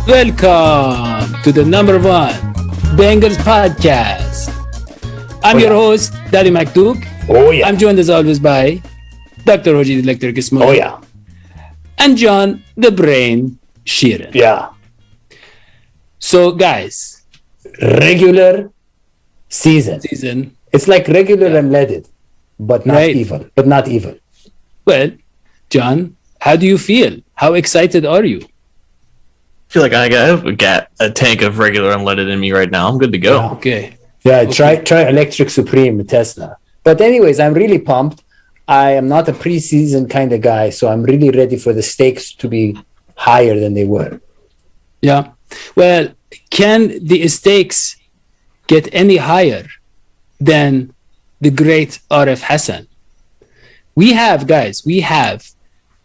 Welcome to the number one Bengals podcast. I'm your host, Daddy McDuke. Oh, yeah. I'm joined as always by Dr. Hodgie, the Electric Ismail. Oh, yeah. And John, the Brain Sheeran. Yeah. So, guys. Regular season. It's like regular and leaded, but not evil. Well, John, how do you feel? How excited are you? I feel like I got a tank of regular unleaded in me right now. I'm good to go. Yeah. Okay. Yeah, try Electric Supreme Tesla. But anyways, I'm really pumped. I am not a preseason kind of guy, so I'm really ready for the stakes to be higher than they were. Yeah. Well, can the stakes get any higher than the great Arif Hasan? We have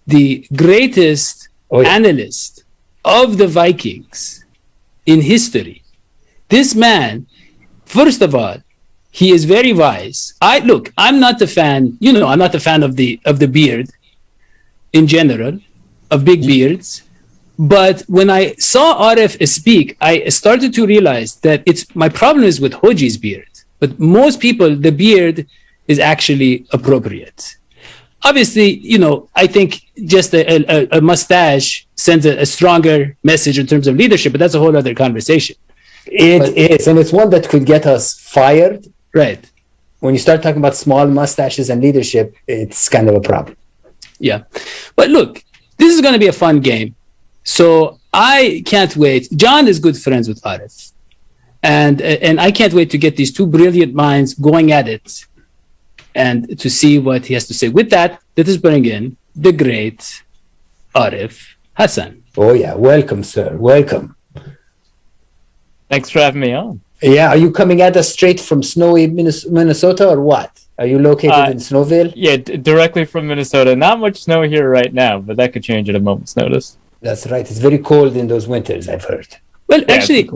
the greatest analyst of the Vikings in history. This man, first of all, he is very wise. I'm not a fan, I'm not a fan of the beard in general, of big beards. But when I saw Arif speak, I started to realize that my problem is with Hodgie's beard. But most people, the beard is actually appropriate. Obviously, I think just a mustache sends a stronger message in terms of leadership, but that's a whole other conversation. It is, and it's one that could get us fired. Right. When you start talking about small mustaches and leadership, it's kind of a problem. Yeah. But look, this is going to be a fun game. So I can't wait. John is good friends with Arif. And I can't wait to get these two brilliant minds going at it and to see what he has to say. With that, let us bring in the great Arif Hasan. Oh, yeah. Welcome, sir. Welcome. Thanks for having me on. Yeah. Are you coming at us straight from snowy Minnesota or what? Are you located in Snowville? Yeah, directly from Minnesota. Not much snow here right now, but that could change at a moment's notice. That's right. It's very cold in those winters, I've heard. Well, actually,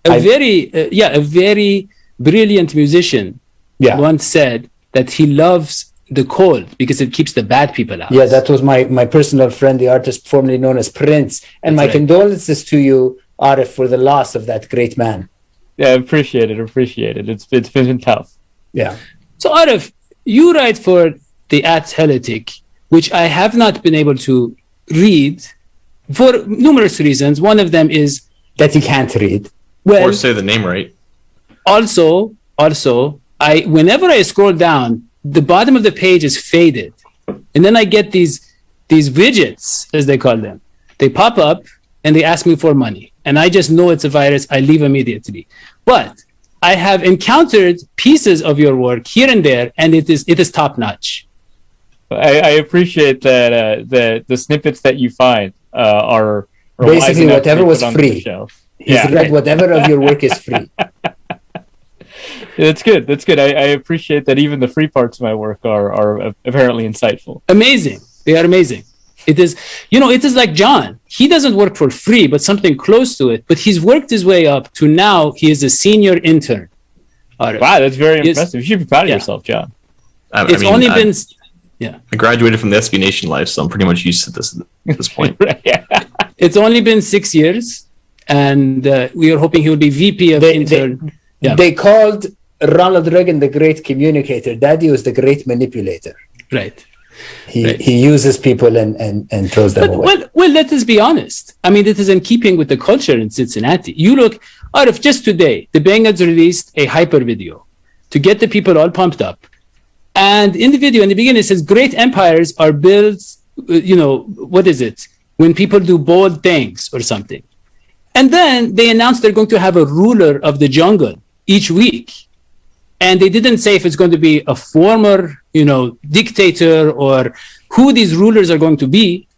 a very brilliant musician once said that he loves the cold because it keeps the bad people out. Yeah, that was my personal friend, the artist formerly known as Prince. And my condolences to you, Arif, for the loss of that great man. Yeah, appreciate it. It's been tough. Yeah. So, Arif, you write for the Athletic, which I have not been able to read for numerous reasons. One of them is that you can't read. Or say the name right. Also, whenever I scroll down, the bottom of the page is faded. And then I get these widgets, as they call them. They pop up and they ask me for money. And I just know it's a virus. I leave immediately. But I have encountered pieces of your work here and there, and it is top notch. I appreciate that the snippets that you find are basically whatever was free. Yeah, whatever of your work is free. That's good. I appreciate that even the free parts of my work are apparently insightful. Amazing. They are amazing. It is like John. He doesn't work for free, but something close to it. But he's worked his way up to now he is a senior intern. Wow, that's very impressive. You should be proud of yourself, John. I graduated from the SB Nation life, so I'm pretty much used to this at this point. It's only been 6 years, and we are hoping he will be VP of intern. They called Ronald Reagan the great communicator. Dadio is the great manipulator. Right. He uses people and throws them away. Well, let us be honest. I mean, it is in keeping with the culture in Cincinnati. You look, Arif, just today, the Bengals released a hyper video to get the people all pumped up. And in the video, in the beginning, it says, great empires are built, what is it? When people do bold things or something. And then they announced they're going to have a ruler of the jungle each week. And they didn't say if it's going to be a former, dictator or who these rulers are going to be.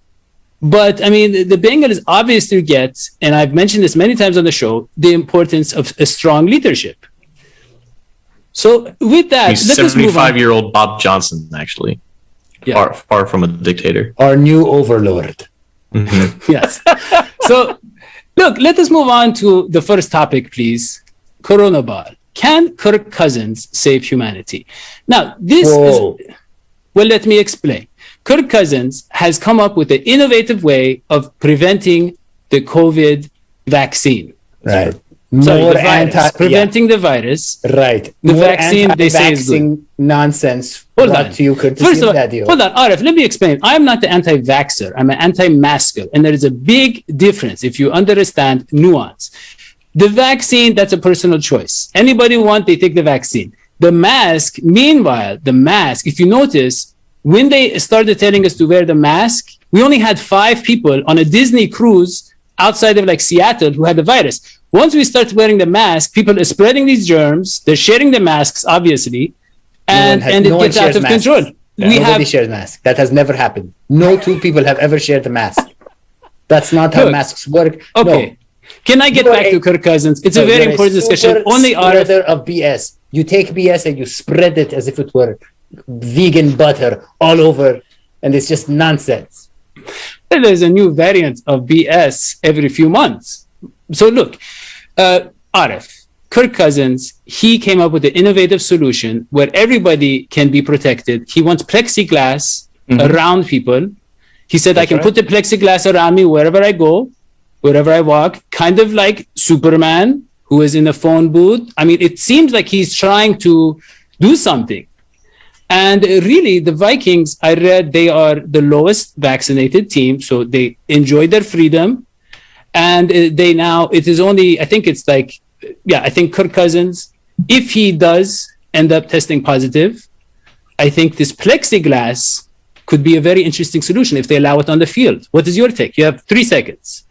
But, I mean, the Bengals obviously get, and I've mentioned this many times on the show, the importance of a strong leadership. So with that, he's 75-year-old Bob Johnson, actually. Yeah. Far from a dictator. Our new overlord. Mm-hmm. Yes. So, look, let us move on to the first topic, please. Corona ball. Can Kirk Cousins save humanity? Now, let me explain. Kirk Cousins has come up with an innovative way of preventing the COVID vaccine. Right. Sorry, More the virus, preventing the virus. Right. The More vaccine, they say, is good. Nonsense. Hold brought on. to you courtesy First of of all, Dadio. hold on, Arif, let me explain. I'm not the anti-vaxxer. I'm an anti-masker. And there is a big difference if you understand nuance. The vaccine, that's a personal choice. Anybody want, they take the vaccine. The mask, meanwhile, if you notice, when they started telling us to wear the mask, we only had 5 people on a Disney cruise outside of like Seattle who had the virus. Once we start wearing the mask, people are spreading these germs. They're sharing the masks, obviously, and it gets out of control. Yeah. Nobody shares masks. That has never happened. No 2 people have ever shared a mask. That's not how masks work. Okay. No. Can I get back to Kirk Cousins? It's a very important discussion. Only spreader of BS. You take BS and you spread it as if it were vegan butter all over, and it's just nonsense. There's a new variant of BS every few months. So look, Arif, Kirk Cousins, he came up with an innovative solution where everybody can be protected. He wants plexiglass around people. He said, I can put the plexiglass around me wherever I go, wherever I walk, kind of like Superman, who is in a phone booth. I mean, it seems like he's trying to do something. And really, the Vikings, I read they are the lowest vaccinated team, so they enjoy their freedom. And it is only, I think it's like, I think Kirk Cousins, if he does end up testing positive, I think this plexiglass could be a very interesting solution if they allow it on the field. What is your take? You have 3 seconds.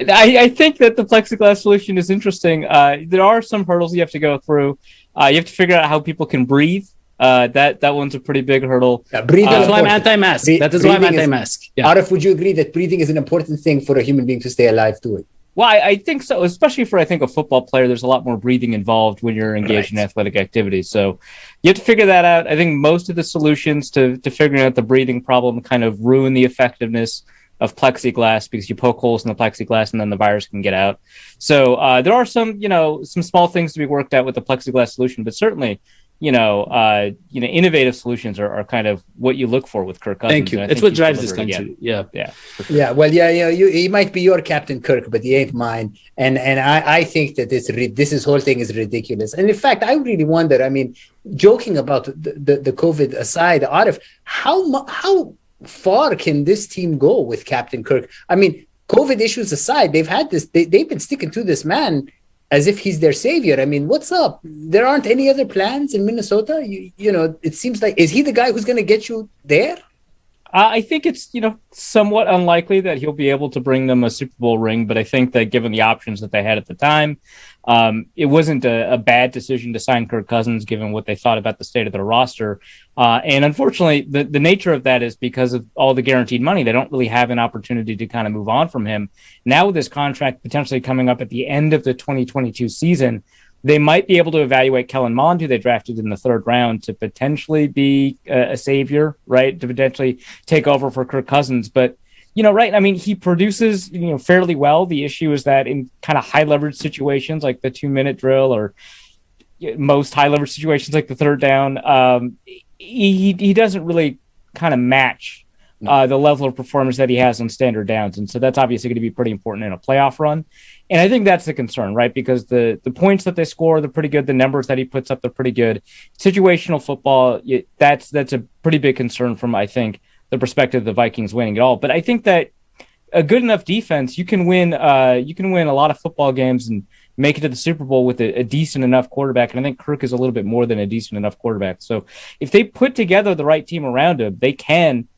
I think that the plexiglass solution is interesting. There are some hurdles you have to go through. You have to figure out how people can breathe. That one's a pretty big hurdle. That's why I'm anti-mask. That is why I'm anti-mask. Arif, would you agree that breathing is an important thing for a human being to stay alive to it? Well, I think so, especially for, I think, a football player. There's a lot more breathing involved when you're engaged in athletic activities. So you have to figure that out. I think most of the solutions to figuring out the breathing problem kind of ruin the effectiveness of plexiglass because you poke holes in the plexiglass and then the virus can get out. So there are some small things to be worked out with the plexiglass solution, but certainly, innovative solutions are kind of what you look for with Kirk Cousins. Thank you. It's what drives this country. Yeah. Sure. Yeah. Well, he might be your Captain Kirk, but he ain't mine. And I think that this whole thing is ridiculous. And in fact, I really wonder. I mean, joking about the COVID aside, Arif, how far can this team go with Captain Kirk? I mean, COVID issues aside, they've had this. They've been sticking to this man as if he's their savior. I mean, what's up? There aren't any other plans in Minnesota. It seems like, is he the guy who's going to get you there? I think it's somewhat unlikely that he'll be able to bring them a Super Bowl ring, but I think that given the options that they had at the time, it wasn't a bad decision to sign Kirk Cousins, given what they thought about the state of their roster. And unfortunately, the nature of that is because of all the guaranteed money, they don't really have an opportunity to kind of move on from him. Now with this contract potentially coming up at the end of the 2022 season, they might be able to evaluate Kellen Mond, who they drafted in the 3rd round, to potentially be a savior, right? To potentially take over for Kirk Cousins. But, right. I mean, he produces, fairly well. The issue is that in kind of high leverage situations like the 2-minute drill or most high leverage situations like the 3rd down, he doesn't really kind of match the level of performance that he has on standard downs. And so that's obviously going to be pretty important in a playoff run. And I think that's the concern, right? Because the points that they score, they're pretty good. The numbers that he puts up, they're pretty good. Situational football, that's a pretty big concern from, I think, the perspective of the Vikings winning it all. But I think that a good enough defense, you can win a lot of football games and make it to the Super Bowl with a decent enough quarterback. And I think Kirk is a little bit more than a decent enough quarterback. So if they put together the right team around him, they can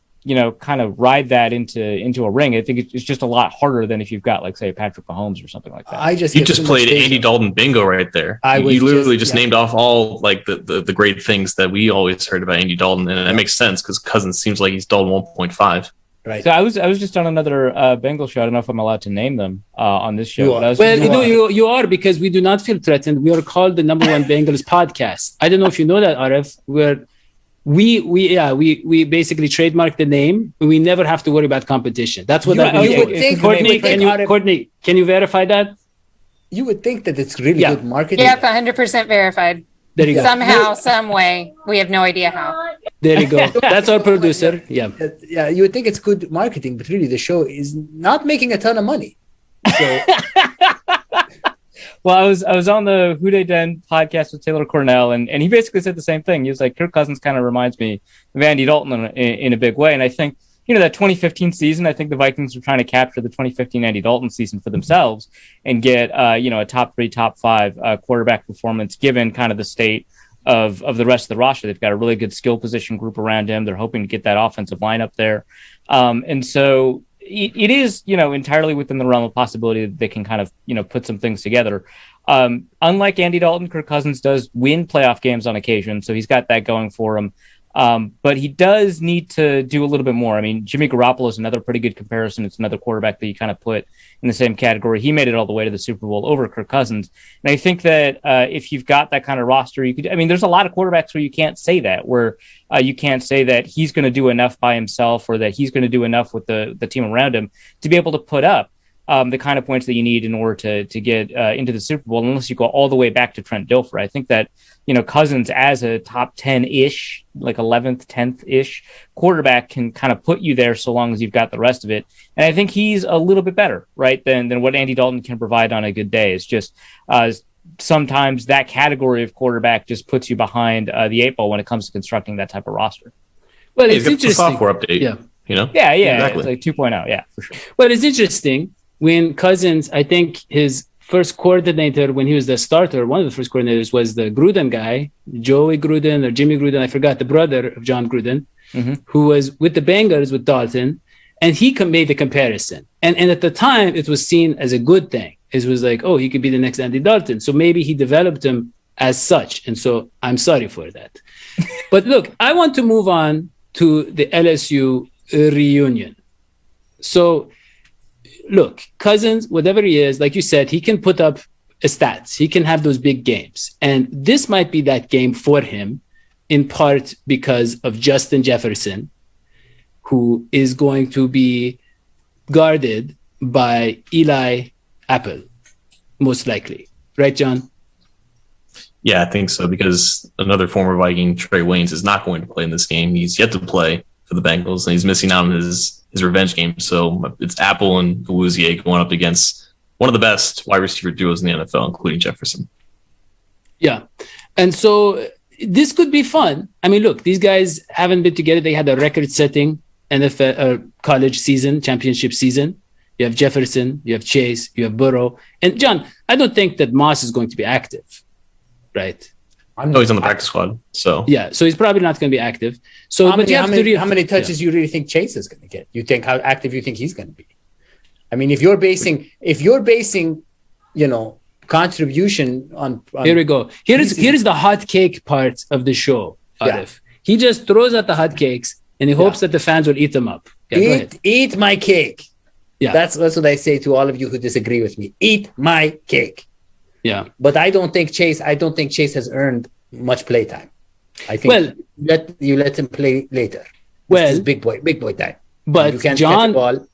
kind of ride that into a ring. I think it's just a lot harder than if you've got, like, say, Patrick Mahomes or something like that. You just played Andy Dalton bingo right there. You literally just named off all like the great things that we always heard about Andy Dalton, and it makes sense because Cousins seems like he's Dalton 1.5. Right. So I was just on another Bengals show. I don't know if I'm allowed to name them on this show. You are, because we do not feel threatened. We are called the number 1 Bengals podcast. I don't know if you know that, Arif. We basically trademarked the name. We never have to worry about competition. That's what that means. Courtney, can you verify that? You would think that it's really good marketing. Yep, 100% verified. There you go. Somehow, some way, we have no idea how. There you go. That's our producer. Yeah. Yeah, you would think it's good marketing, but really the show is not making a ton of money. So well, I was on the Who Dey Den podcast with Taylor Cornell, and he basically said the same thing. He was like, Kirk Cousins kind of reminds me of Andy Dalton in a big way. And I think, that 2015 season, I think the Vikings were trying to capture the 2015 Andy Dalton season for themselves and get, a top 3, top 5 quarterback performance, given kind of the state of the rest of the roster. They've got a really good skill position group around him. They're hoping to get that offensive line up there. And so it is, entirely within the realm of possibility that they can kind of, put some things together. Unlike Andy Dalton, Kirk Cousins does win playoff games on occasion, so he's got that going for him. But he does need to do a little bit more. I mean, Jimmy Garoppolo is another pretty good comparison. It's another quarterback that you kind of put in the same category. He made it all the way to the Super Bowl over Kirk Cousins. And I think that if you've got that kind of roster, there's a lot of quarterbacks where you can't say that, where you can't say that he's going to do enough by himself or that he's going to do enough with the team around him to be able to put up the kind of points that you need in order to get into the Super Bowl, unless you go all the way back to Trent Dilfer. I think that, Cousins as a top 10-ish, like 11th, 10th-ish quarterback can kind of put you there so long as you've got the rest of it. And I think he's a little bit better, right, than what Andy Dalton can provide on a good day. It's just sometimes that category of quarterback just puts you behind the 8 ball when it comes to constructing that type of roster. Well, it's interesting. Software update. Yeah. Yeah, exactly. It's like 2.0. Yeah, for sure. Well, it's interesting when Cousins, I think his first coordinator when he was the starter, one of the first coordinators was the Gruden guy, Joey Gruden or Jimmy Gruden, I forgot, the brother of John Gruden, who was with the Bengals with Dalton, and he made the comparison. And at the time, it was seen as a good thing. It was like, oh, he could be the next Andy Dalton. So maybe he developed him as such. And so I'm sorry for that. But look, I want to move on to the LSU reunion. So look, Cousins, whatever he is, like you said, he can put up stats. He can have those big games. And this might be that game for him, in part because of Justin Jefferson, who is going to be guarded by Eli Apple, most likely. Right, John? Yeah, I think so, because another former Viking, Trey Waynes, is not going to play in this game. He's yet to play for the Bengals, and he's missing out on his revenge game. So it's Apple and Awuzie going up against one of the best wide receiver duos in the NFL, including Jefferson. Yeah. And so this could be fun. I mean, look, these guys haven't been together. They had a record-setting NFL college season, championship season. You have Jefferson, you have Chase, you have Burrow. And John, I don't think that Moss is going to be active, right? He's on the practice squad. So yeah, so he's probably not going to be active. So how many touches you really think Chase is going to get? You think how active you think he's going to be? I mean, if you're basing, contribution on here we go. Here is the hot cake part of the show, Arif. Yeah. He just throws out the hot cakes and he hopes that the fans will eat them up. Yeah, eat my cake. Yeah, that's what I say to all of you who disagree with me. Eat my cake. Yeah, but I don't think Chase has earned much play time. I think you let him play later. This is big boy time. But John,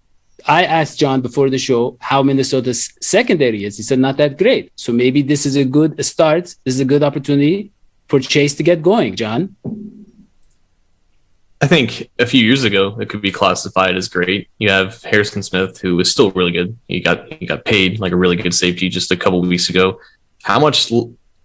I asked John before the show how Minnesota's secondary is. He said not that great. So maybe this is a good start. This is a good opportunity for Chase to get going. John, I think a few years ago it could be classified as great. You have Harrison Smith, who is still really good. He got paid like a really good safety just a couple of weeks ago. How much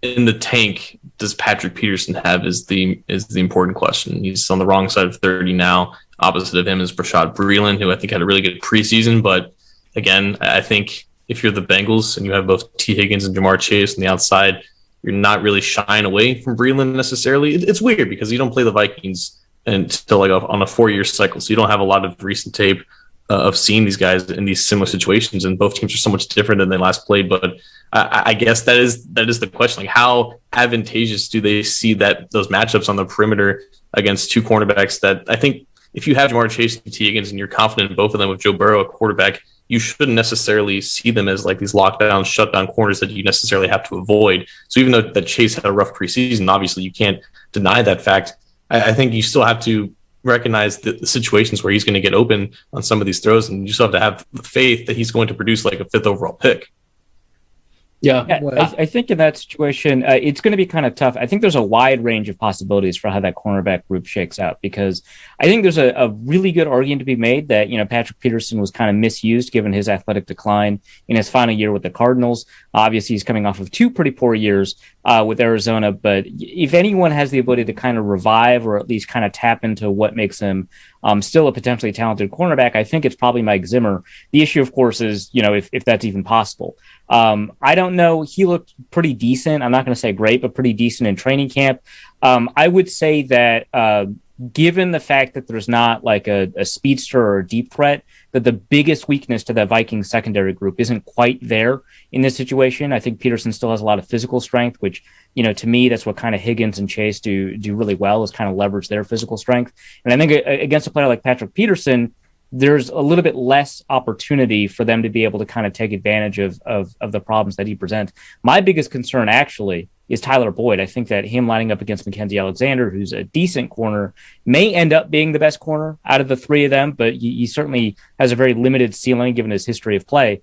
in the tank does Patrick Peterson have is the important question. He's on the wrong side of 30 now. Opposite of him is Rashad Breeland, who I think had a really good preseason. But again, I think if you're the Bengals and you have both T. Higgins and Jamar Chase on the outside, you're not really shying away from Breeland necessarily. It's weird because you don't play the Vikings until like on a 4-year cycle. So you don't have a lot of recent tape of seeing these guys in these similar situations, and both teams are so much different than they last played. But I guess that is the question. Like, how advantageous do they see those matchups on the perimeter against two cornerbacks that I think if you have Jamar Chase and T. Higgins and you're confident in both of them with Joe Burrow at quarterback, you shouldn't necessarily see them as like these lockdown, shutdown corners that you necessarily have to avoid. So even though that Chase had a rough preseason, obviously you can't deny that fact. I think you still have to recognize the situations where he's going to get open on some of these throws, and you still have to have the faith that he's going to produce like a 5th overall pick. Yeah. Well, I think in that situation, it's going to be kind of tough. I think there's a wide range of possibilities for how that cornerback group shakes out, because I think there's a really good argument to be made that, Patrick Peterson was kind of misused given his athletic decline in his final year with the Cardinals. Obviously, he's coming off of 2 pretty poor years with Arizona. But if anyone has the ability to kind of revive or at least kind of tap into what makes him still a potentially talented cornerback, I think it's probably Mike Zimmer. The issue, of course, is, if that's even possible. I don't know. He looked pretty decent. I'm not going to say great, but pretty decent in training camp. I would say that given the fact that there's not like a speedster or a deep threat, that the biggest weakness to the Vikings secondary group isn't quite there in this situation. I think Peterson still has a lot of physical strength, which, to me, that's what kind of Higgins and Chase do really well, is kind of leverage their physical strength. And I think against a player like Patrick Peterson, there's a little bit less opportunity for them to be able to kind of take advantage of the problems that he presents. My biggest concern actually is Tyler Boyd. I think that him lining up against Mackenzie Alexander, who's a decent corner, may end up being the best corner out of the 3 of them, but he certainly has a very limited ceiling given his history of play.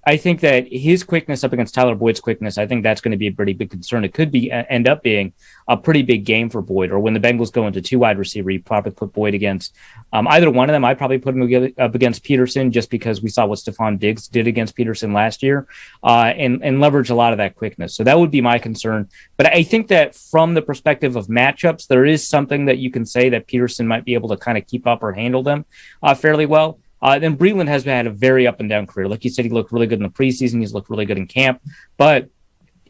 I think that his quickness up against Tyler Boyd's quickness, I think that's going to be a pretty big concern. It could end up being a pretty big game for Boyd, or when the Bengals go into 2 wide receiver, you probably put Boyd against either one of them. I'd probably put him up against Peterson, just because we saw what Stephon Diggs did against Peterson last year, and leverage a lot of that quickness. So that would be my concern. But I think that from the perspective of matchups, there is something that you can say that Peterson might be able to kind of keep up or handle them fairly well. Then Breeland has had a very up and down career. Like you said, he looked really good in the preseason. He's looked really good in camp. But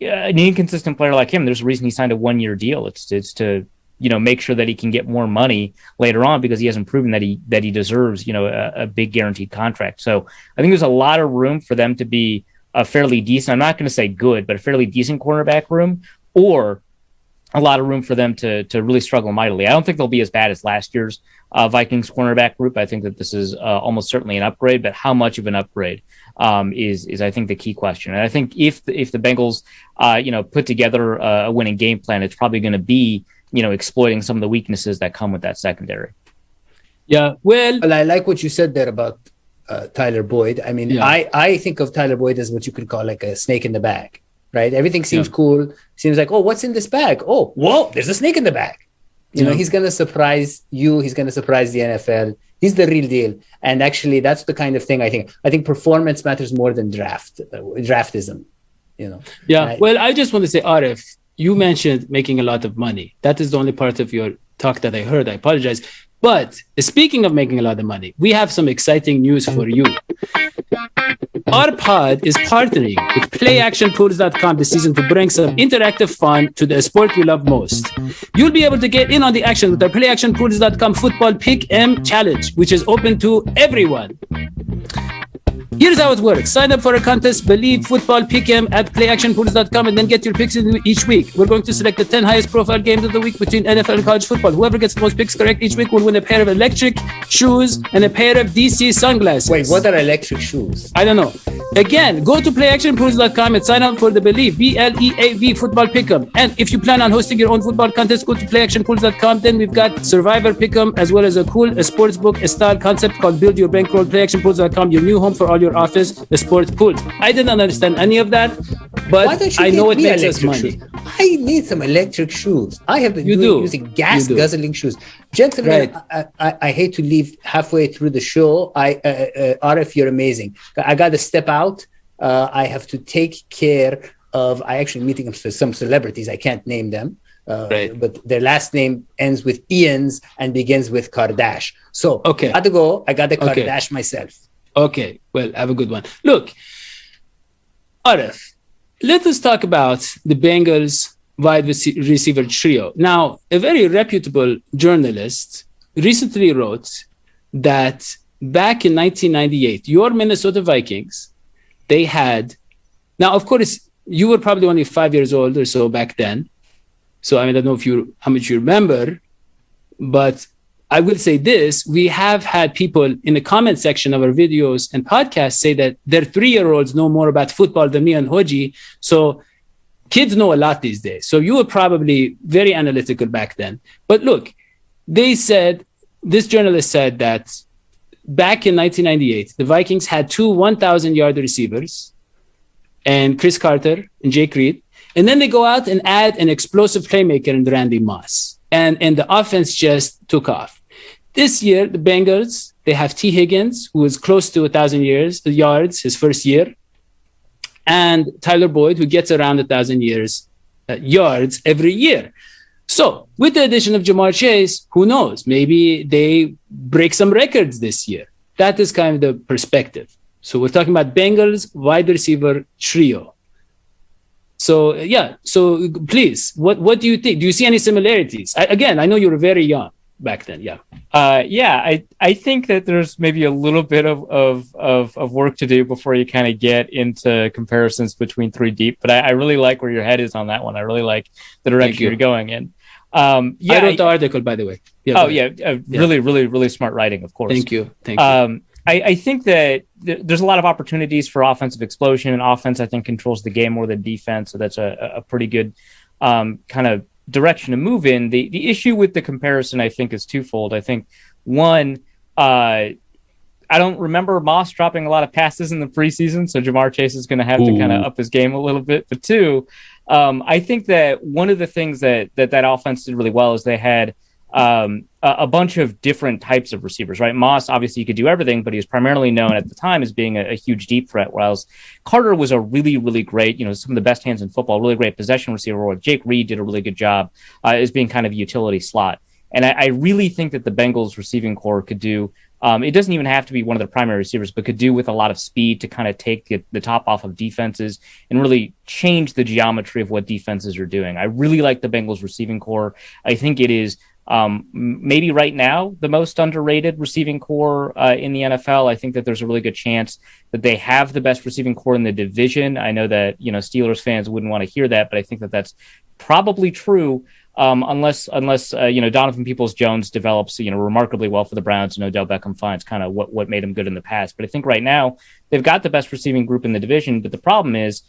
an inconsistent player like him, there's a reason he signed a 1-year deal. It's to make sure that he can get more money later on, because he hasn't proven that he deserves a big guaranteed contract. So I think there's a lot of room for them to be a fairly decent. I'm not going to say good, but a fairly decent cornerback room, or a lot of room for them to really struggle mightily. I don't think they'll be as bad as last year's Vikings cornerback group. I think that this is almost certainly an upgrade, but how much of an upgrade is I think the key question. And I think if the Bengals put together a winning game plan, it's probably going to be exploiting some of the weaknesses that come with that secondary. Yeah, well, I like what you said there about Tyler Boyd. I mean, Yeah. I think of Tyler Boyd as what you could call like a snake in the bag, right? Everything seems cool. Seems like, oh, what's in this bag? Oh, whoa, there's a snake in the bag. He's going to surprise you. He's going to surprise the NFL. He's the real deal. And actually, that's the kind of thing I think. I think performance matters more than draftism. Yeah. Well, I just want to say, Arif, you mentioned making a lot of money. That is the only part of your talk that I heard. I apologize. But speaking of making a lot of money, we have some exciting news for you. Our pod is partnering with PlayActionPools.com this season to bring some interactive fun to the sport we love most. You'll be able to get in on the action with our PlayActionPools.com Football Pick M Challenge, which is open to everyone. Here's how it works. Sign up for a contest, Believe Football Pick'em at playactionpools.com, and then get your picks in each week. We're going to select the 10 highest profile games of the week between NFL and college football. Whoever gets the most picks correct each week will win a pair of electric shoes and a pair of DC sunglasses. Wait, what are electric shoes? I don't know. Again, go to playactionpools.com and sign up for the Believe, BLEAV Football Pick'em. And if you plan on hosting your own football contest, go to playactionpools.com. Then we've got Survivor Pick'em, as well as a cool sportsbook style concept called Build Your Bankroll. Playactionpools.com, your new home for all your office sports pools. I didn't understand any of that, but I know it makes us money. Shoes? I need some electric shoes. I have been using gas guzzling shoes. Gentlemen, right. I hate to leave halfway through the show. Arif, you're amazing. I got to step out. I have to take care of, I actually meeting some celebrities. I can't name them. Right. But their last name ends with Ian's and begins with Kardash. So I got to go. I got the Kardash myself. Okay, well, have a good one. Look, Arif, let us talk about the Bengals wide receiver trio. Now, a very reputable journalist recently wrote that back in 1998, your Minnesota Vikings, they had... Now, of course, you were probably only 5 years old or so back then. So I don't know how much you remember, but I will say this, we have had people in the comment section of our videos and podcasts say that their 3-year-olds know more about football than me and Hodgie. So kids know a lot these days. So you were probably very analytical back then. But look, this journalist said that back in 1998, the Vikings had 2 1,000-yard receivers and Chris Carter and Jake Reed. And then they go out and add an explosive playmaker in Randy Moss. And the offense just took off. This year, the Bengals, they have T. Higgins, who is close to 1,000 yards his first year, and Tyler Boyd, who gets around 1,000 yards every year. So with the addition of Ja'Marr Chase, who knows? Maybe they break some records this year. That is kind of the perspective. So we're talking about Bengals wide receiver trio. So, yeah. So please, what do you think? Do you see any similarities? I know you were very young back then. Yeah. I think that there's maybe a little bit of work to do before you kind of get into comparisons between three deep. But I really like where your head is on that one. I really like the direction you're going in. I wrote the article, by the way. Really, really, really smart writing, of course. Thank you. I think that there's a lot of opportunities for offensive explosion, and offense, I think, controls the game more than defense. So that's a pretty good kind of direction to move in. The issue with the comparison, I think, is twofold. I think, one, I don't remember Moss dropping a lot of passes in the preseason, so Ja'Marr Chase is going to have to kind of up his game a little bit. But two, I think that one of the things that offense did really well is they had a bunch of different types of receivers, right? Moss, obviously, he could do everything, but he was primarily known at the time as being a huge deep threat, whereas Carter was a really, really great, some of the best hands in football, really great possession receiver, or Jake Reed did a really good job as being kind of a utility slot. And I really think that the Bengals receiving core could do, it doesn't even have to be one of the primary receivers, but could do with a lot of speed to kind of take the top off of defenses and really change the geometry of what defenses are doing. I really like the Bengals receiving core. I think it is maybe right now the most underrated receiving core in the NFL. I think that there's a really good chance that they have the best receiving core in the division. I know that Steelers fans wouldn't want to hear that, but I think that that's probably true. Unless Donovan Peoples-Jones develops remarkably well for the Browns and Odell Beckham finds kind of what made him good in the past. But I think right now they've got the best receiving group in the division. But the problem is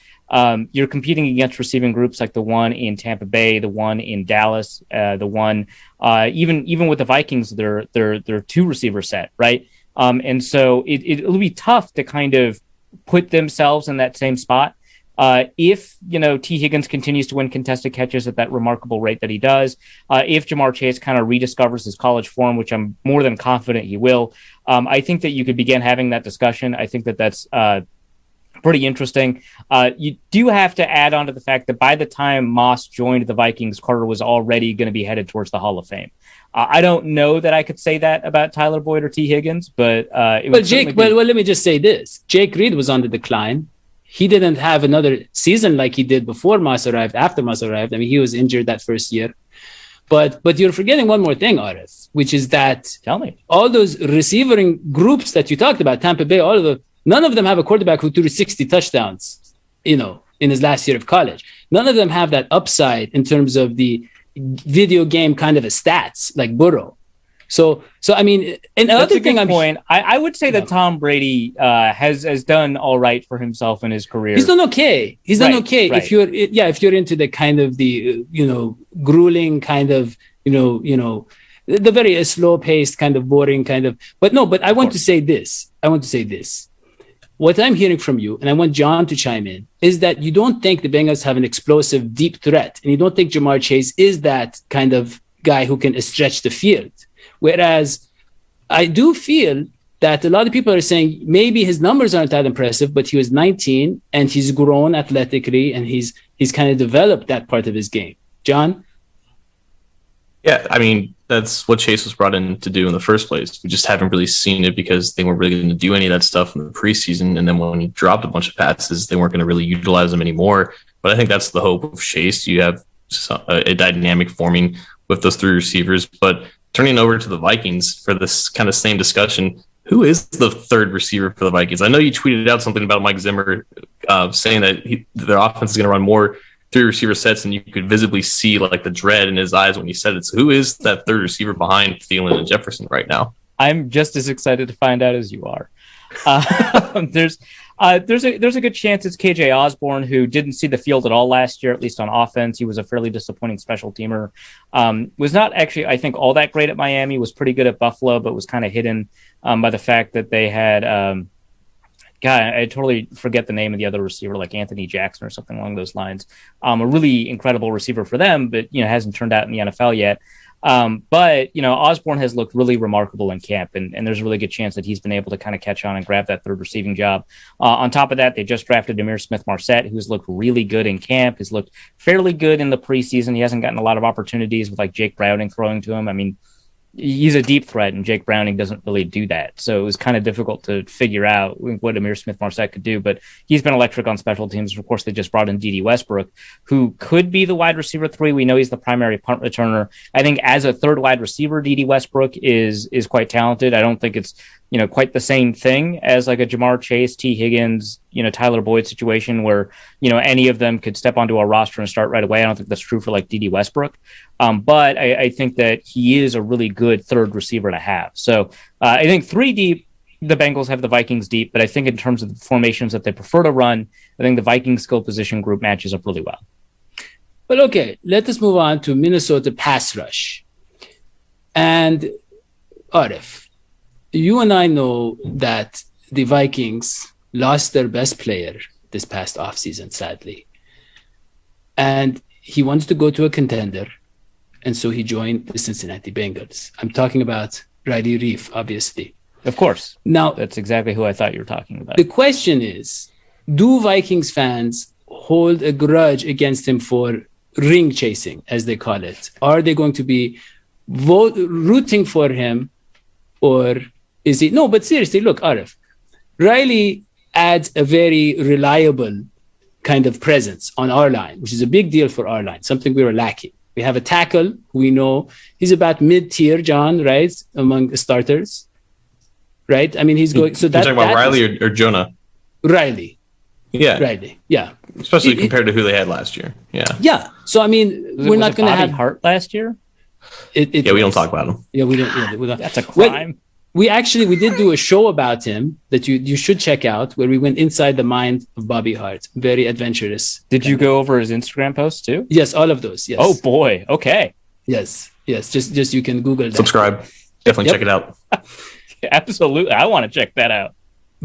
you're competing against receiving groups like the one in Tampa Bay, the one in Dallas, the one even with the Vikings, they're two receiver set, right? And so it'll be tough to kind of put themselves in that same spot. If T. Higgins continues to win contested catches at that remarkable rate that he does, if Ja'Marr Chase kind of rediscovers his college form, which I'm more than confident he will, I think that you could begin having that discussion. I think that that's pretty interesting. You do have to add on to the fact that by the time Moss joined the Vikings, Carter was already going to be headed towards the Hall of Fame. I don't know that I could say that about Tyler Boyd or T. Higgins, but let me just say this: Jake Reed was on the decline. He didn't have another season like he did before Moss arrived, after Moss arrived. I mean, he was injured that first year. But you're forgetting one more thing, Arif, which is that all those receiving groups that you talked about, Tampa Bay, none of them have a quarterback who threw 60 touchdowns, in his last year of college. None of them have that upside in terms of the video game kind of a stats like Burrow. So I mean, another thing I would say that Tom Brady has done all right for himself in his career. He's done okay. Right. If you're into the kind of the grueling kind of the very slow paced kind of boring kind of. But I want to say this. What I'm hearing from you, and I want John to chime in, is that you don't think the Bengals have an explosive deep threat, and you don't think Ja'Marr Chase is that kind of guy who can stretch the field. Whereas I do feel that a lot of people are saying maybe his numbers aren't that impressive, but he was 19 and he's grown athletically and he's kind of developed that part of his game. John? Yeah, I mean, that's what Chase was brought in to do in the first place. We just haven't really seen it because they weren't really going to do any of that stuff in the preseason. And then when he dropped a bunch of passes, they weren't going to really utilize them anymore. But I think that's the hope of Chase. You have a dynamic forming with those three receivers. But turning over to the Vikings for this kind of same discussion, who is the third receiver for the Vikings? I know you tweeted out something about Mike Zimmer saying that their offense is going to run more three receiver sets, and you could visibly see like the dread in his eyes when he said it. So who is that third receiver behind Thielen and Jefferson right now? I'm just as excited to find out as you are. There's a good chance it's KJ Osborne, who didn't see the field at all last year, at least on offense. He was a fairly disappointing special teamer. Was not actually, I think, all that great at Miami, was pretty good at Buffalo, but was kind of hidden by the fact that they had God, I totally forget the name of the other receiver, like Anthony Jackson or something along those lines. A really incredible receiver for them, but hasn't turned out in the NFL yet. But Osborne has looked really remarkable in camp, and there's a really good chance that he's been able to kind of catch on and grab that third receiving job. On top of that, they just drafted Demir Smith-Marset, who's looked really good in camp. He's looked fairly good in the preseason. He hasn't gotten a lot of opportunities with like Jake Browning throwing to him. I mean, he's a deep threat, and Jake Browning doesn't really do that. So it was kind of difficult to figure out what Amir Smith-Marset could do, but he's been electric on special teams. Of course, they just brought in Dede Westbrook, who could be the wide receiver 3. We know he's the primary punt returner. I think as a third wide receiver, Dede Westbrook is quite talented. I don't think it's quite the same thing as like a Jamar Chase, T. Higgins, Tyler Boyd situation where, any of them could step onto a roster and start right away. I don't think that's true for like Dede Westbrook. But I think that he is a really good third receiver to have. So I think 3 deep, the Bengals have the Vikings deep, but I think in terms of the formations that they prefer to run, I think the Vikings skill position group matches up really well. But okay, let us move on to Minnesota pass rush. And Arif, you and I know that the Vikings lost their best player this past offseason, sadly. And he wanted to go to a contender, and so he joined the Cincinnati Bengals. I'm talking about Riley Reef, obviously. Of course. Now, that's exactly who I thought you were talking about. The question is, do Vikings fans hold a grudge against him for ring chasing, as they call it? Are they going to be rooting for him, or is he? No, but seriously, look, Arif, Riley adds a very reliable kind of presence on our line, which is a big deal for our line, something we were lacking. We have a tackle. We know he's about mid-tier, John, right? Among the starters, right? I mean, he's going. So you're talking about Riley or Jonah? Riley. Yeah. Riley. Yeah. Especially compared to who they had last year. Yeah. Yeah. So, I mean, we're not going to have Hart last year. We don't talk about him. Yeah, we don't. Yeah, that's a crime. We did do a show about him that you should check out, where we went inside the mind of Bobby Hart. Very adventurous. Did you go over his Instagram posts too? Yes, all of those. Yes. Oh boy. Okay. Yes. Just you can Google that. Subscribe. Definitely check it out. Absolutely. I want to check that out.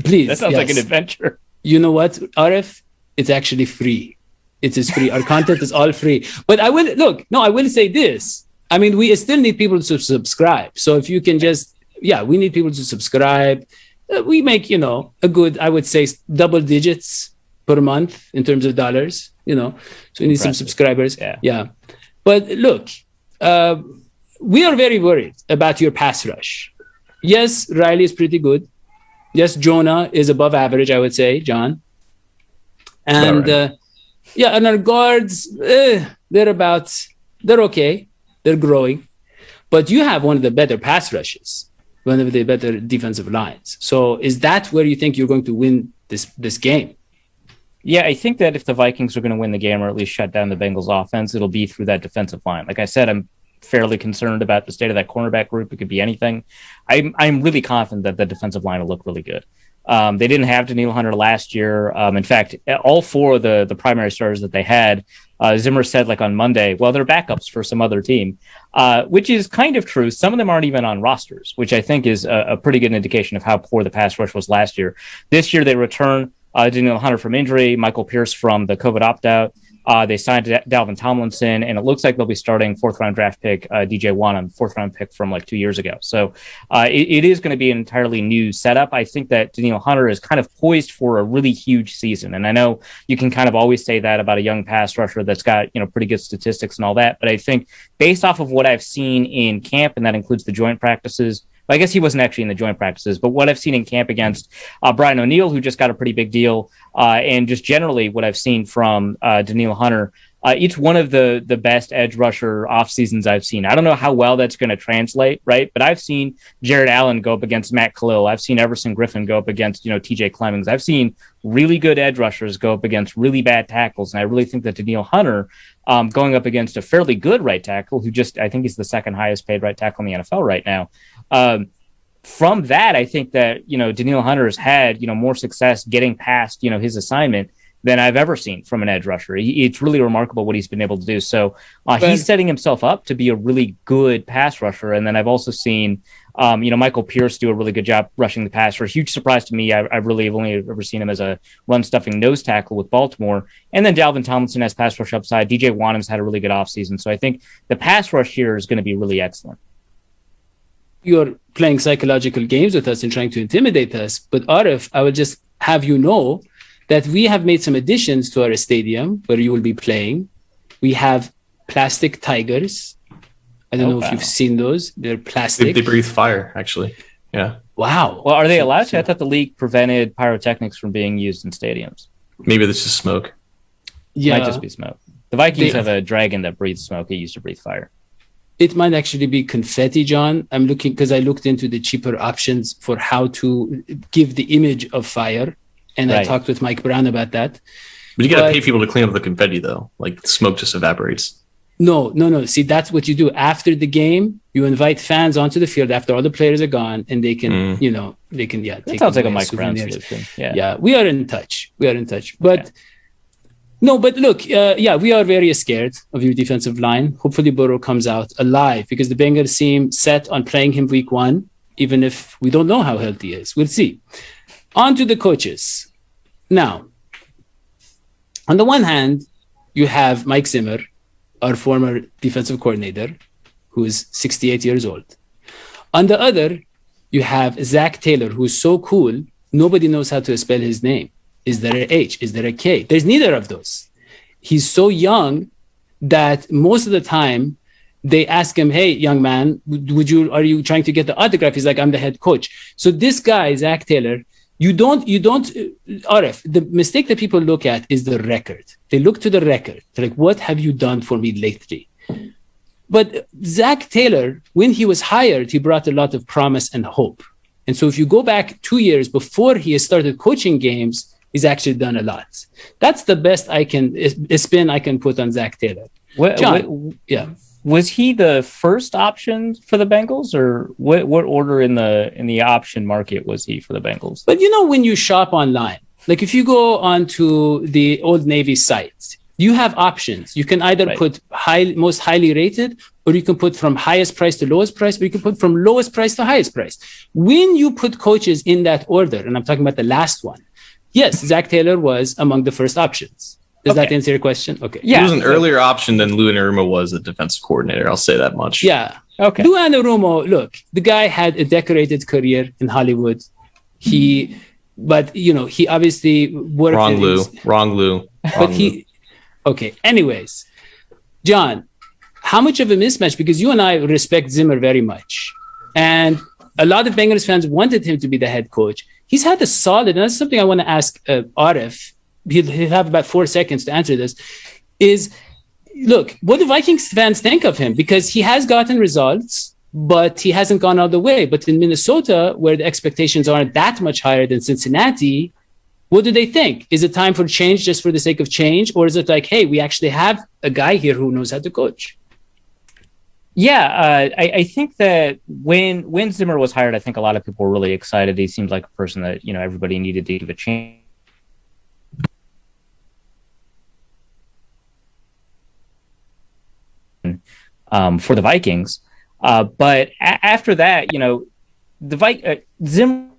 Please. That sounds like an adventure. You know what, Arif? It's actually free. It is free. Our content is all free. But I will say this. I mean, we still need people to subscribe. So if you can we need people to subscribe. We make, a good, I would say, double digits per month in terms of dollars, So we need some subscribers. Yeah. But look, we are very worried about your pass rush. Yes, Riley is pretty good. Yes, Jonah is above average, I would say, John. And and our guards, they're okay. They're growing. But you have one of the better pass rushes, one of the better defensive lines. So is that where you think you're going to win this game? Yeah, I think that if the Vikings are going to win the game or at least shut down the Bengals offense, it'll be through that defensive line. Like I said, I'm fairly concerned about the state of that cornerback group. It could be anything. I'm really confident that the defensive line will look really good. They didn't have Danielle Hunter last year. In fact, all 4 of the primary starters that they had, Zimmer said like on Monday, well, they're backups for some other team, which is kind of true. Some of them aren't even on rosters, which I think is a pretty good indication of how poor the pass rush was last year. This year, they return Danielle Hunter from injury, Michael Pierce from the COVID opt-out. They signed Dalvin Tomlinson, and it looks like they'll be starting 4th-round draft pick DJ Wonnum, 4th-round pick from like 2 years ago. So it is going to be an entirely new setup. I think that Danielle Hunter is kind of poised for a really huge season, and I know you can kind of always say that about a young pass rusher that's got pretty good statistics and all that. But I think based off of what I've seen in camp, and that includes the joint practices. I guess he wasn't actually in the joint practices, but what I've seen in camp against Brian O'Neill, who just got a pretty big deal, and just generally what I've seen from Danielle Hunter, each one of the best edge rusher off seasons I've seen. I don't know how well that's going to translate, right? But I've seen Jared Allen go up against Matt Khalil. I've seen Everson Griffin go up against, TJ Clemmings. I've seen really good edge rushers go up against really bad tackles. And I really think that Danielle Hunter, going up against a fairly good right tackle, I think he's the 2nd highest paid right tackle in the NFL right now. From that, I think that, Danielle Hunter has had, more success getting past, his assignment than I've ever seen from an edge rusher. It's really remarkable what he's been able to do. So he's setting himself up to be a really good pass rusher. And then I've also seen Michael Pierce do a really good job rushing the passer. A huge surprise to me. I really have only ever seen him as a run-stuffing nose tackle with Baltimore. And then Dalvin Tomlinson has pass rush upside. DJ Wanham's had a really good offseason. So I think the pass rush here is going to be really excellent. You're playing psychological games with us and trying to intimidate us. But Arif, I will just have you know that we have made some additions to our stadium where you will be playing. We have plastic tigers. I don't know if you've seen those. They're plastic. They breathe fire, actually. Yeah. Wow. Well, are they allowed to? I thought the league prevented pyrotechnics from being used in stadiums. Maybe this is smoke. Yeah. Might just be smoke. The Vikings have a dragon that breathes smoke. It used to breathe fire. It might actually be confetti, John. I'm looking because I looked into the cheaper options for how to give the image of fire. And I talked with Mike Brown about that. But you got to pay people to clean up the confetti, though. Like, the smoke just evaporates. No. See, that's what you do. After the game, you invite fans onto the field after all the players are gone, and they can, That sounds like a Mike Brown solution. Yeah, we are in touch. But but look, we are very scared of your defensive line. Hopefully Burrow comes out alive because the Bengals seem set on playing him week 1, even if we don't know how healthy he is. We'll see. On to the coaches. Now, on the one hand, you have Mike Zimmer, our former defensive coordinator, who is 68 years old. On the other, you have Zach Taylor, who's so cool, nobody knows how to spell his name. Is there an H? Is there a K? There's neither of those. He's so young that most of the time they ask him, hey, young man, are you trying to get the autograph? He's like, I'm the head coach. So this guy, Zach Taylor, you don't, Arif, the mistake that people look at is the record. They look to the record. They're like, what have you done for me lately? But Zach Taylor, when he was hired, he brought a lot of promise and hope. And so if you go back 2 years before he started coaching games, he's actually done a lot. That's the best spin I can put on Zach Taylor. John, was he the first option for the Bengals, or what order in the option market was he for the Bengals? But when you shop online, like if you go onto the Old Navy site, you have options. You can either put most highly rated, or you can put from highest price to lowest price, or you can put from lowest price to highest price. When you put coaches in that order, and I'm talking about the last one, yes, Zach Taylor was among the first options. Does that answer your question? Okay. Yeah. He was an earlier option than Lou Anarumo was a defensive coordinator. I'll say that much. Yeah. Okay. Lou Anarumo, look, the guy had a decorated career in Hollywood. He obviously worked. Wrong Lou. Okay. Anyways, John, how much of a mismatch? Because you and I respect Zimmer very much. And a lot of Bengals fans wanted him to be the head coach. He's had a solid, and that's something I want to ask Arif. He'll have about 4 seconds to answer this. Look, what do Vikings fans think of him? Because he has gotten results, but he hasn't gone all the way. But in Minnesota, where the expectations aren't that much higher than Cincinnati, what do they think? Is it time for change just for the sake of change? Or is it like, hey, we actually have a guy here who knows how to coach? Yeah, I think that when Zimmer was hired, I think a lot of people were really excited. He seemed like a person that, everybody needed to give a chance. For the Vikings. But after that, Zimmer.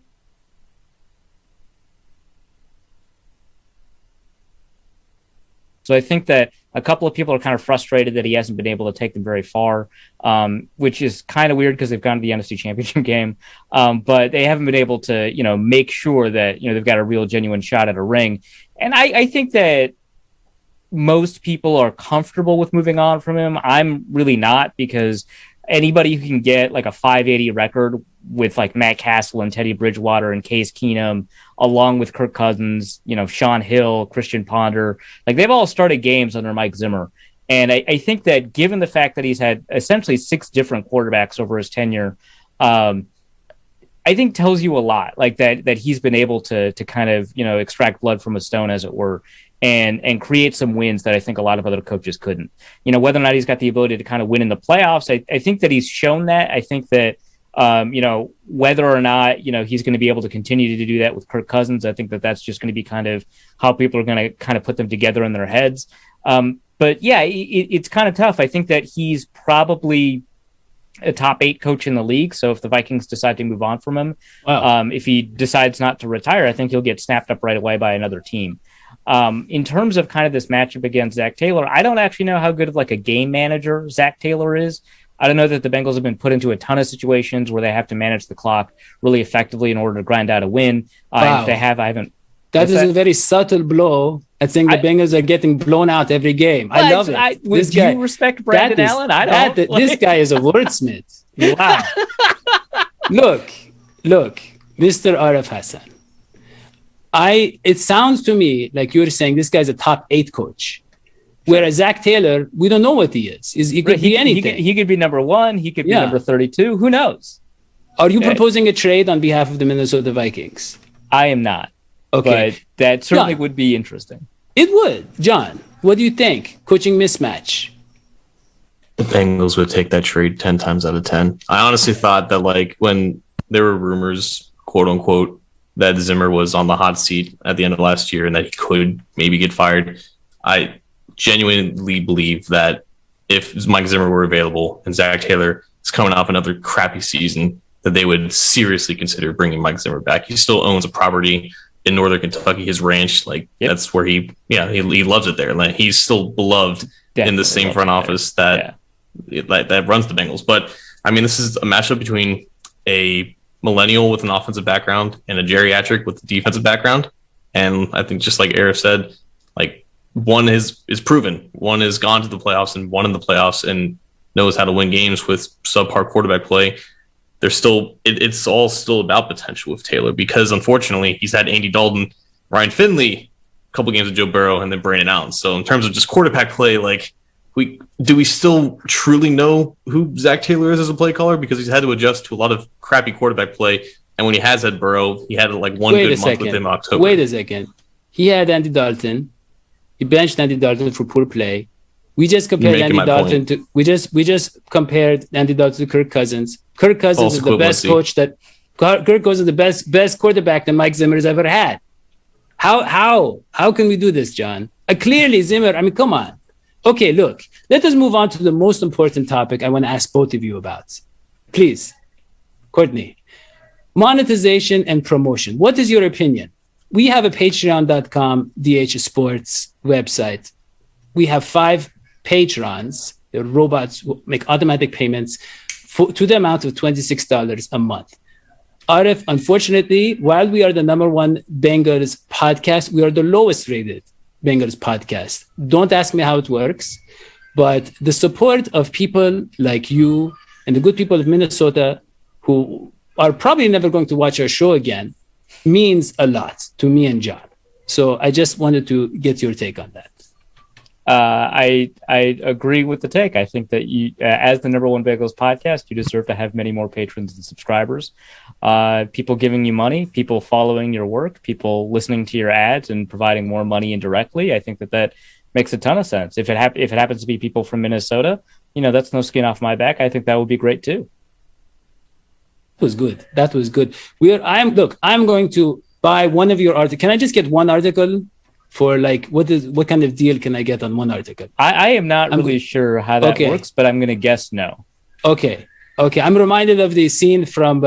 So I think that a couple of people are kind of frustrated that he hasn't been able to take them very far, which is kind of weird because they've gone to the NFC Championship game, but they haven't been able to, make sure that, they've got a real genuine shot at a ring. And I think that most people are comfortable with moving on from him. I'm really not, because anybody who can get like a 580 record with like Matt Castle and Teddy Bridgewater and Case Keenum, along with Kirk Cousins, Sean Hill, Christian Ponder, like they've all started games under Mike Zimmer. And I think that given the fact that he's had essentially 6 different quarterbacks over his tenure, I think tells you a lot, like that he's been able to kind of, extract blood from a stone, as it were, and create some wins that I think a lot of other coaches couldn't. Whether or not he's got the ability to kind of win in the playoffs, I think that he's shown that. I think that, whether or not, he's going to be able to continue to do that with Kirk Cousins, I think that that's just going to be kind of how people are going to kind of put them together in their heads. But yeah, it's kind of tough. I think that he's probably a top 8 coach in the league. So if the Vikings decide to move on from him, if he decides not to retire, I think he'll get snapped up right away by another team. In terms of kind of this matchup against Zach Taylor, I don't actually know how good of like a game manager Zach Taylor is. I don't know that the Bengals have been put into a ton of situations where they have to manage the clock really effectively in order to grind out a win. If they have, I haven't. That is a very subtle blow. I think the Bengals are getting blown out every game. I love it. Do you respect Brandon Allen? I don't. This guy is a wordsmith. Wow. Look, Mr. Arif Hasan. It sounds to me like you're saying this guy's a top 8 coach. Whereas Zach Taylor, we don't know what he is. He could be anything. He could be number 1. He could be number 32. Who knows? Are you proposing a trade on behalf of the Minnesota Vikings? I am not. Okay. But that certainly would be interesting. It would. John, what do you think? Coaching mismatch. The Bengals would take that trade 10 times out of 10. I honestly thought that, like, when there were rumors, quote unquote, that Zimmer was on the hot seat at the end of last year and that he could maybe get fired, I genuinely believe that if Mike Zimmer were available and Zach Taylor is coming off another crappy season, that they would seriously consider bringing Mike Zimmer back. He still owns a property in Northern Kentucky, his ranch, that's where he loves it there. Like, he's still beloved in the same front office that runs the Bengals. But I mean, this is a matchup between a millennial with an offensive background and a geriatric with a defensive background. And I think, just like Arif said, like, one is proven, one has gone to the playoffs and won in the playoffs and knows how to win games with subpar quarterback play. There's still, it's all still about potential with Taylor, because unfortunately he's had Andy Dalton, Ryan Finley, a couple games with Joe Burrow, and then Brandon Allen. So in terms of just quarterback play, like, do we still truly know who Zach Taylor is as a play caller? Because he's had to adjust to a lot of crappy quarterback play. And when he has had Burrow, he had like one good month with him in October. Wait a second. He had Andy Dalton. He benched Andy Dalton for poor play. We just compared Andy Dalton to Kirk Cousins. Kirk Cousins is the best coach Kirk Cousins is the best quarterback that Mike Zimmer has ever had. How can we do this, John? Clearly Zimmer, I mean, come on. Okay, look, let us move on to the most important topic I want to ask both of you about. Please, Courtney. Monetization and promotion. What is your opinion? We have a patreon.com DH Sports website. We have 5 patrons. The robots will make automatic payments to the amount of $26 a month. Arif, unfortunately, while we are the number 1 Bengals podcast, we are the lowest rated Bengals podcast. Don't ask me how it works, but the support of people like you and the good people of Minnesota, who are probably never going to watch our show again, means a lot to me and John. So I just wanted to get your take on that. I agree with the take. I think that you, as the number 1 Bengals podcast, you deserve to have many more patrons and subscribers. People giving you money, people following your work, people listening to your ads and providing more money indirectly. I think that makes a ton of sense. If it happens to be people from Minnesota, that's no skin off my back. I think that would be great too. That was good. I'm going to buy one of your articles. Can I just get one article? For what kind of deal can I get on one article? I am not really sure how that works, but I'm going to guess no. Okay. I'm reminded of the scene from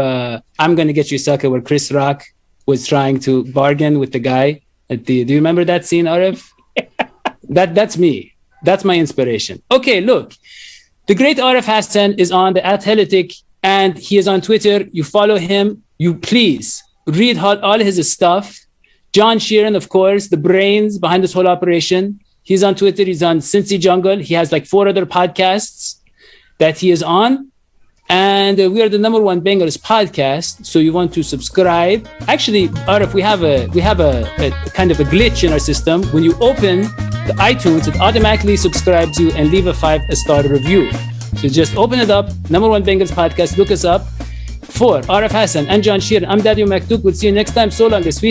I'm Going to Get You Sucker, where Chris Rock was trying to bargain with the guy. Do you remember that scene, Arif? That's me. That's my inspiration. Okay, look. The great Arif Hasan is on the Athletic, and he is on Twitter. You follow him. You please read all his stuff. John Sheeran, of course, the brains behind this whole operation. He's on Twitter. He's on Cincy Jungle. He has 4 other podcasts that he is on. And we are the number 1 Bengals podcast. So you want to subscribe. Actually, Arif, we have a kind of a glitch in our system. When you open the iTunes, it automatically subscribes you and leave a 5-star review. So just open it up. Number 1 Bengals podcast. Look us up. For Arif Hasan and John Sheeran, I'm Dadio Maktouk. We'll see you next time. So long, this week.